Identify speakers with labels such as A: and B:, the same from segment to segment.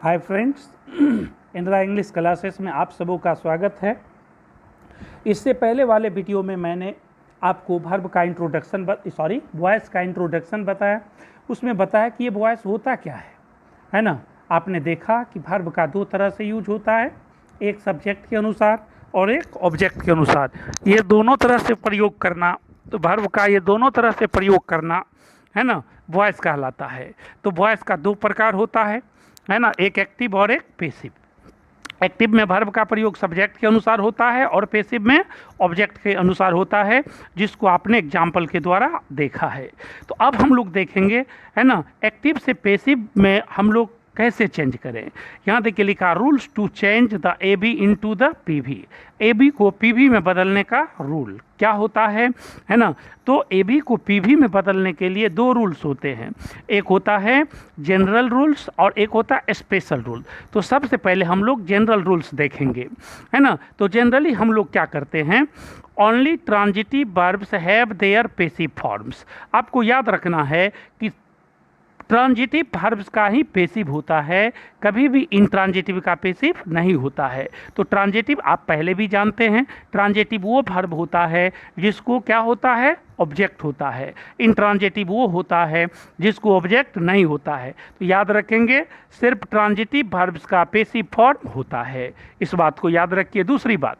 A: Hi friends, Indira English classes में आप सबों का स्वागत है। इससे पहले वाले वीडियो में मैंने आपको वर्ब का वॉइस का इंट्रोडक्शन बताया। उसमें बताया कि ये वॉइस होता क्या है ना। आपने देखा कि वर्ब का दो तरह से यूज होता है, एक सब्जेक्ट के अनुसार और एक ऑब्जेक्ट के अनुसार। ये दोनों तरह से प्रयोग करना, तो वर्ब का ये दोनों तरह से प्रयोग करना है ना, वॉइस कहलाता है। तो वॉइस का दो प्रकार होता है ना, एक एक्टिव और एक पैसिव। एक्टिव में वर्ब का प्रयोग सब्जेक्ट के अनुसार होता है और पैसिव में ऑब्जेक्ट के अनुसार होता है, जिसको आपने एग्जाम्पल के द्वारा देखा है। तो अब हम लोग देखेंगे है ना, एक्टिव से पैसिव में हम लोग कैसे चेंज करें। यहाँ देखिए लिखा, rules to change the A B into the P V. A B को पी वी में बदलने का रूल क्या होता है ना। तो ए बी को पी वी में बदलने के लिए दो रूल्स होते हैं, एक होता है जनरल रूल्स और एक होता है स्पेशल रूल। तो सबसे पहले हम लोग जनरल रूल्स देखेंगे है ना। तो जनरली हम लोग क्या करते हैं, only transitive verbs have their passive forms. आपको याद रखना है कि ट्रांजिटिव वर्ब्स का ही पैसिव होता है, कभी भी इंट्रांजिटिव का पैसिव नहीं होता है। तो ट्रांजिटिव आप पहले भी जानते हैं, ट्रांजिटिव वो वर्ब होता है जिसको क्या होता है, ऑब्जेक्ट होता है। इंट्रांजिटिव वो होता है जिसको ऑब्जेक्ट नहीं होता है। तो याद रखेंगे, सिर्फ ट्रांजिटिव वर्ब्स का पैसिव फॉर्म होता है, इस बात को याद रखिए। दूसरी बात,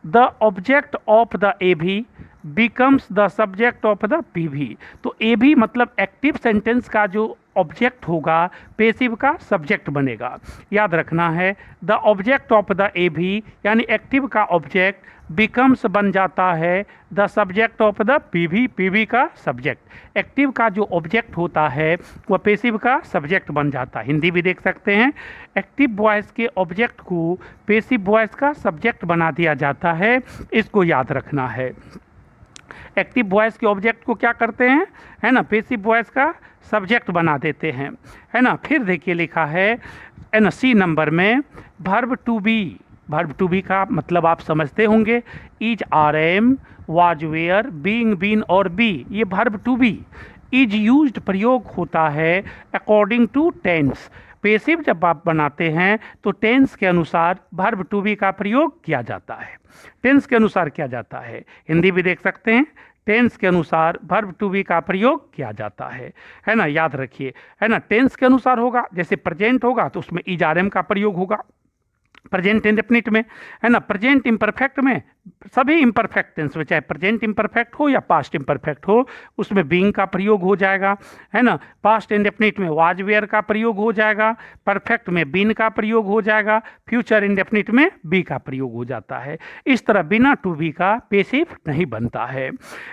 A: the object of the A V becomes the subject of the P V. तो ए भी मतलब एक्टिव सेंटेंस का जो ऑब्जेक्ट होगा, पैसिव का सब्जेक्ट बनेगा। याद रखना है, the object of the A भी यानी एक्टिव का ऑब्जेक्ट बिकम्स बन जाता है the subject of the P we, P V का सब्जेक्ट। एक्टिव का जो ऑब्जेक्ट होता है वह पैसिव का सब्जेक्ट बन जाता है। हिंदी भी देख सकते हैं, एक्टिव वॉइस के ऑब्जेक्ट को पैसिव वॉइस का सब्जेक्ट बना दिया जाता है, इसको याद रखना है। एक्टिव वॉइस के ऑब्जेक्ट को क्या करते हैं है ना, पैसिव वॉइस का सब्जेक्ट बना देते हैं है ना। फिर देखिए लिखा है ना, सी नंबर में, verb to be. Verb to be का मतलब आप समझते होंगे, is, are, am, was, were, being, been और बी। ये verb to be is used प्रयोग होता है अकॉर्डिंग टू टेंस। पैसिव जब आप बनाते हैं तो टेंस के अनुसार वर्ब टू बी का प्रयोग किया जाता है। टेंस के अनुसार किया जाता है, हिंदी भी देख सकते हैं, टेंस के अनुसार वर्ब टू बी का प्रयोग किया जाता है ना। याद रखिए है ना, टेंस के अनुसार होगा, जैसे प्रेजेंट होगा तो उसमें इज, आर, एम का प्रयोग होगा प्रेजेंट इंडेफिनिट में है ना। प्रेजेंट इम्परफेक्ट में सभी इम्परफेक्ट टेंस में, चाहे प्रेजेंट इम्परफेक्ट हो या पास्ट इम्परफेक्ट हो, उसमें बीइंग का प्रयोग हो जाएगा है ना। पास्ट इंडेफिनिट में वाज, वेयर का प्रयोग हो जाएगा, परफेक्ट में बीन का प्रयोग हो जाएगा, फ्यूचर इंडेफिनिट में बी का प्रयोग हो जाता है। इस तरह बिना टू बी का पैसिव नहीं बनता है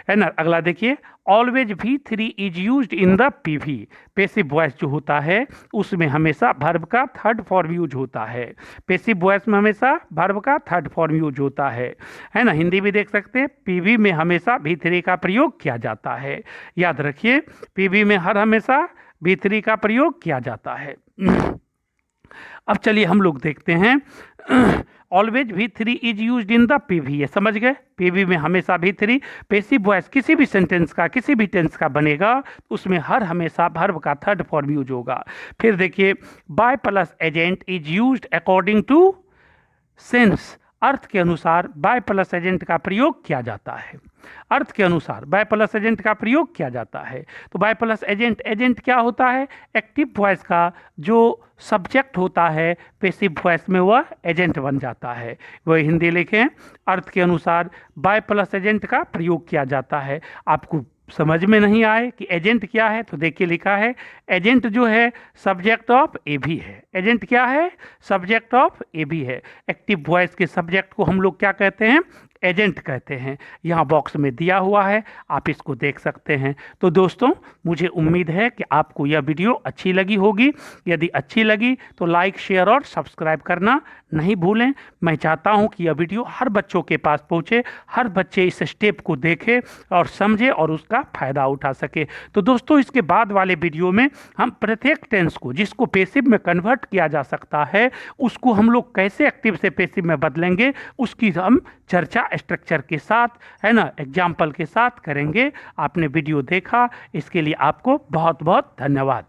A: ना। अगला देखिए, always we three is use in the P we. Passive voice जो होता है उसमें हमेशा वर्ब का थर्ड फॉर्म यूज होता है। पैसिव वॉइस में हमेशा वर्ब का थर्ड फॉर्म यूज होता है ना। हिंदी भी देख सकते हैं, पीवी में हमेशा भी थ्री का प्रयोग किया जाता है। याद रखिए, पीवी में हर हमेशा भी थ्री का प्रयोग किया जाता है। अब चलिए हम लोग देखते हैं, ऑलवेज भी three is use in the PV. ये समझ गए, पीवी में हमेशा भी थ्री। पैसिव वॉइस किसी भी सेंटेंस का, किसी भी टेंस का बनेगा, उसमें हर हमेशा वर्ब का थर्ड फॉर्म यूज होगा। फिर देखिए, by plus agent is used according to sense. अर्थ के अनुसार बाय प्लस एजेंट का प्रयोग किया जाता है। अर्थ के अनुसार बाय प्लस एजेंट का प्रयोग किया जाता है। तो बाय प्लस एजेंट, एजेंट क्या होता है, एक्टिव वॉइस का जो सब्जेक्ट होता है पैसिव वॉइस में वह एजेंट बन जाता है। वही हिंदी लिखें, अर्थ के अनुसार बाय प्लस एजेंट का प्रयोग किया जाता है। आपको समझ में नहीं आए कि एजेंट क्या है, तो देखिए लिखा है, एजेंट जो है सब्जेक्ट ऑफ ए भी है। एजेंट क्या है, सब्जेक्ट ऑफ ए भी है। एक्टिव वॉइस के सब्जेक्ट को हम लोग क्या कहते हैं, एजेंट कहते हैं। यहाँ बॉक्स में दिया हुआ है, आप इसको देख सकते हैं। तो दोस्तों, मुझे उम्मीद है कि आपको यह वीडियो अच्छी लगी होगी। यदि अच्छी लगी तो लाइक, शेयर और सब्सक्राइब करना नहीं भूलें। मैं चाहता हूं कि यह वीडियो हर बच्चों के पास पहुंचे, हर बच्चे इस स्टेप को देखे और समझे और उसका फ़ायदा उठा सके। तो दोस्तों, इसके बाद वाले वीडियो में हम प्रत्येक टेंस को, जिसको पैसिव में कन्वर्ट किया जा सकता है, उसको हम लोग कैसे एक्टिव से पैसिव में बदलेंगे, उसकी हम चर्चा स्ट्रक्चर के साथ है ना, एग्जाम्पल के साथ करेंगे। आपने वीडियो देखा, इसके लिए आपको बहुत बहुत धन्यवाद।